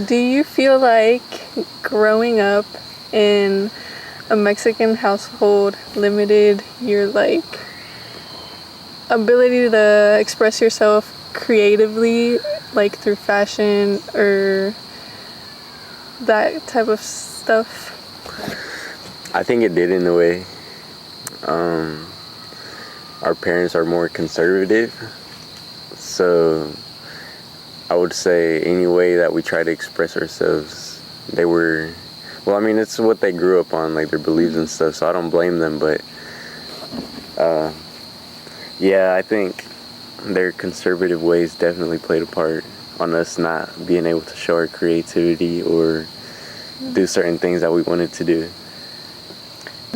Do you feel like growing up in a Mexican household limited your like ability to express yourself creatively, like through fashion or that type of stuff? I think it did in a way. Our parents are more conservative, so I would say any way that we try to express ourselves, they were, well, I mean, it's what they grew up on, like their beliefs and stuff, so I don't blame them, but yeah, I think their conservative ways definitely played a part on us not being able to show our creativity or do certain things that we wanted to do.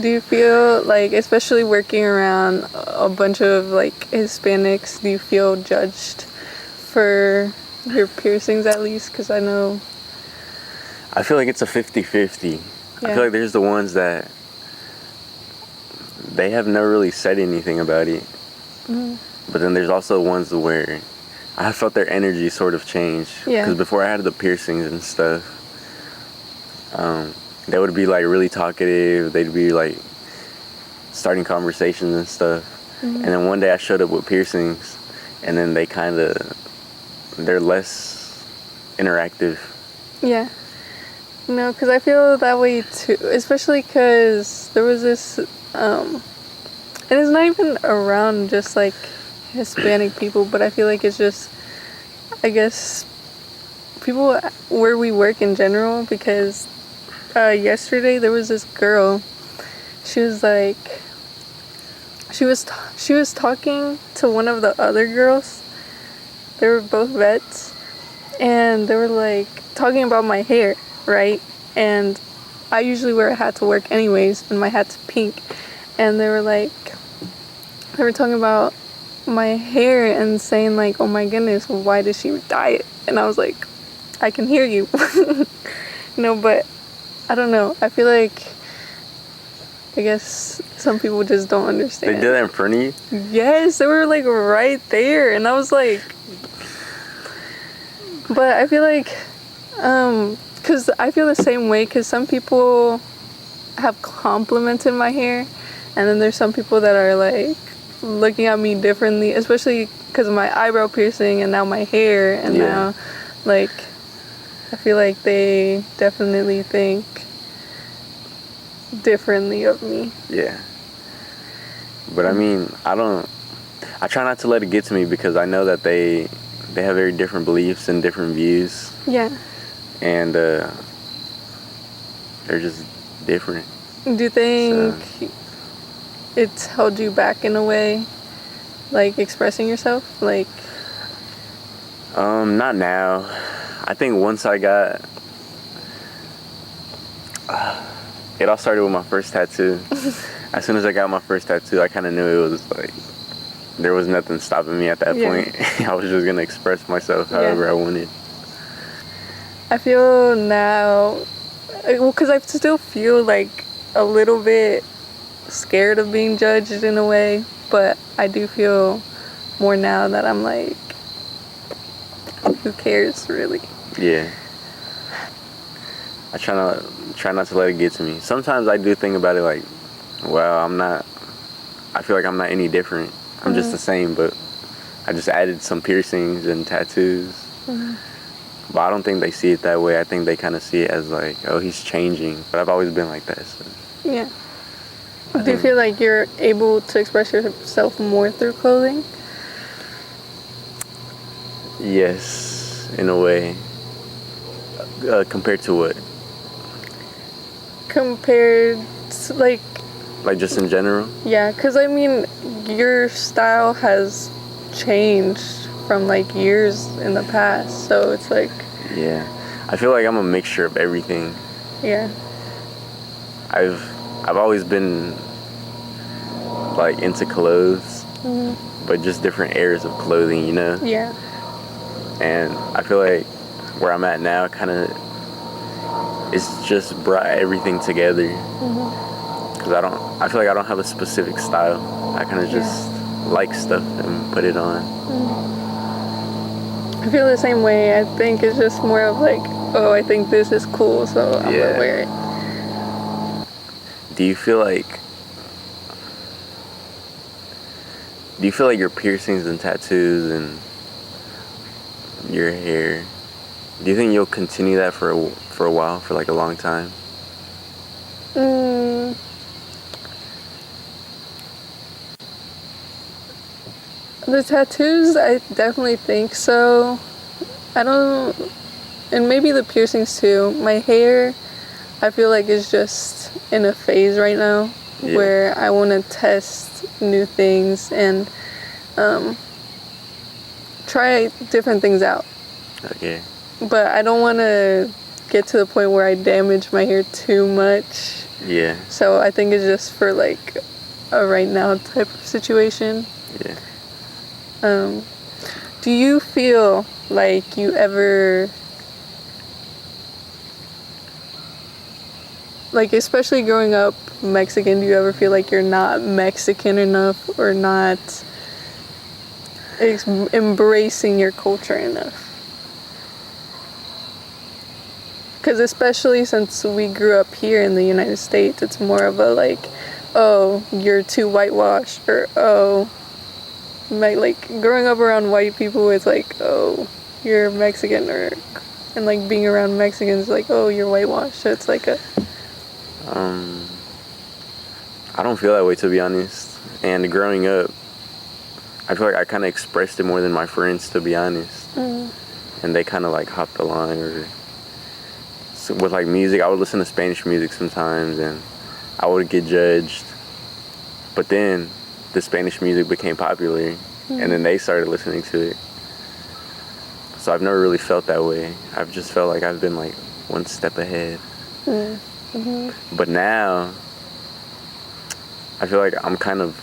Do you feel like, especially working around a bunch of like Hispanics, do you feel judged for your piercings at least? Because I know. I feel like it's a 50-50. Yeah. I feel like there's the ones that they have never really said anything about it. Mm-hmm. But then there's also ones where I felt their energy sort of change. Yeah. Because before I had the piercings and stuff, they would be like really talkative. They'd be like starting conversations and stuff. Mm-hmm. And then one day I showed up with piercings, and then they're less interactive. Yeah. No, because I feel that way too, especially because there was this, and it's not even around just like Hispanic people, but I feel like it's just, I guess, people where we work in general, because yesterday there was this girl, she was like, she was talking to one of the other girls. They were both vets, and they were like talking about my hair, right? And I usually wear a hat to work anyways, and my hat's pink. And they were talking about my hair and saying like, oh my goodness, why did she dye it? And I was like, I can hear you. No, but I don't know. I feel like, I guess some people just don't understand. They did that in front of you? Yes, they were like right there, and I was like, but I feel like, because I feel the same way, because some people have complimented my hair, and then there's some people that are like looking at me differently, especially because of my eyebrow piercing and now my hair, and now like I feel like they definitely think differently of me. Yeah. But I mean, I try not to let it get to me, because I know that they have very different beliefs and different views. Yeah. And they're just different. Do you think it's held you back in a way, like expressing yourself? Like, not now. I think once I got, it all started with my first tattoo. As soon as I got my first tattoo, I kind of knew it was like, there was nothing stopping me at that point. I was just gonna express myself however I wanted. I feel now, well, because I still feel like a little bit scared of being judged in a way, but I do feel more now that I'm like, who cares really? Yeah. I try not to let it get to me. Sometimes I do think about it like, well, I feel like I'm not any different. I'm just the same, but I just added some piercings and tattoos. Mm-hmm. But I don't think they see it that way. I think they kind of see it as like, oh, he's changing. But I've always been like that. So. Yeah. Do you feel like you're able to express yourself more through clothing? Yes, in a way. Compared to what? Compared to like just in general? Yeah, because I mean, your style has changed from like years in the past, so it's like... Yeah, I feel like I'm a mixture of everything. Yeah. I've always been like into clothes, but just different eras of clothing, you know? Yeah. And I feel like where I'm at now kind of, it's just brought everything together. Because I feel like I don't have a specific style. I kind of just like stuff and put it on. I feel the same way. I think it's just more of like oh, I think this is cool, so I'm Yeah. gonna wear it. Do you feel like your piercings and tattoos and your hair, do you think you'll continue that for a while, for like a long time? The tattoos, I definitely think so. I don't, and maybe the piercings too. My hair, I feel like is just in a phase right now Yeah. where I want to test new things and try different things out. Okay. But I don't want to get to the point where I damage my hair too much. Yeah. So I think it's just for like a right now type of situation. Yeah. Do you feel like you ever, like especially growing up Mexican, do you ever feel like you're not Mexican enough or not embracing your culture enough? Because especially since we grew up here in the United States, it's more of a like, oh, you're too whitewashed, or oh, like growing up around white people, it's like, oh, you're Mexican, and like being around Mexicans, like, oh, you're whitewashed. So it's like a. I don't feel that way, to be honest. And growing up, I feel like I kind of expressed it more than my friends, to be honest. And they kind of like hopped the line, or so with like music, I would listen to Spanish music sometimes, and I would get judged. But then the Spanish music became popular, and then they started listening to it. So I've never really felt that way. I've just felt like I've been like one step ahead. But now, I feel like I'm kind of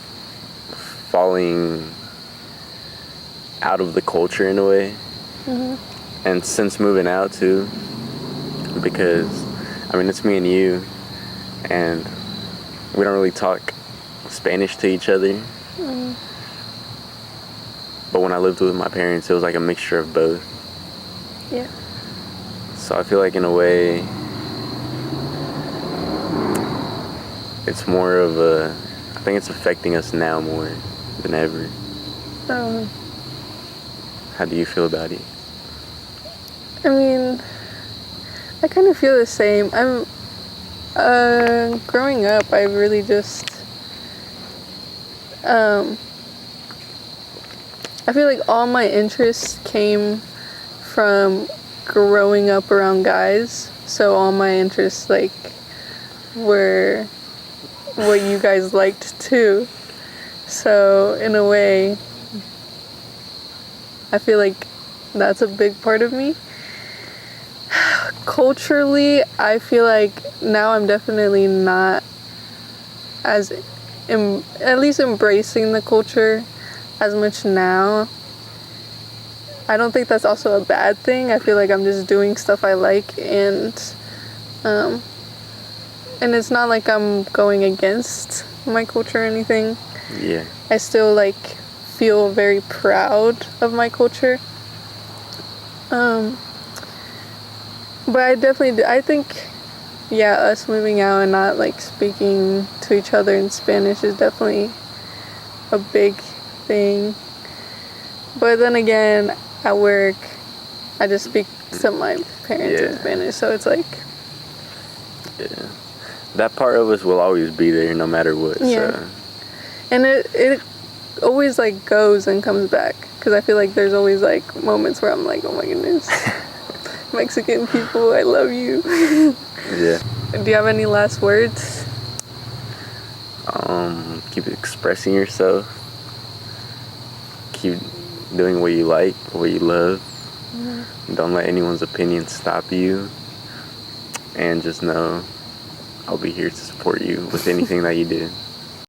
falling out of the culture in a way. And since moving out too, because I mean, it's me and you, and we don't really talk Spanish to each other. But when I lived with my parents, it was like a mixture of both. Yeah. So I feel like in a way, it's more of a, I think it's affecting us now more than ever. How do you feel about it? I mean, I kind of feel the same. I'm growing up, I really just I feel like all my interests came from growing up around guys. So all my interests like were what you guys liked too. So in a way, I feel like that's a big part of me. Culturally, I feel like now I'm definitely not as at least embracing the culture as much now. I don't think that's also a bad thing. I feel like I'm just doing stuff I like, and it's not like I'm going against my culture or anything. Yeah. I still like feel very proud of my culture. But I definitely, I think, yeah, us moving out and not like speaking to each other in Spanish is definitely a big thing. But then again, at work, I just speak to my parents in Spanish, so it's like. Yeah. That part of us will always be there no matter what. Yeah. So. And it always like goes and comes back, because I feel like there's always like moments where I'm like, oh my goodness, Mexican people, I love you. Yeah. Do you have any last words? Keep expressing yourself. Keep doing what you like, what you love. Don't let anyone's opinion stop you. And just know I'll be here to support you with anything that you do.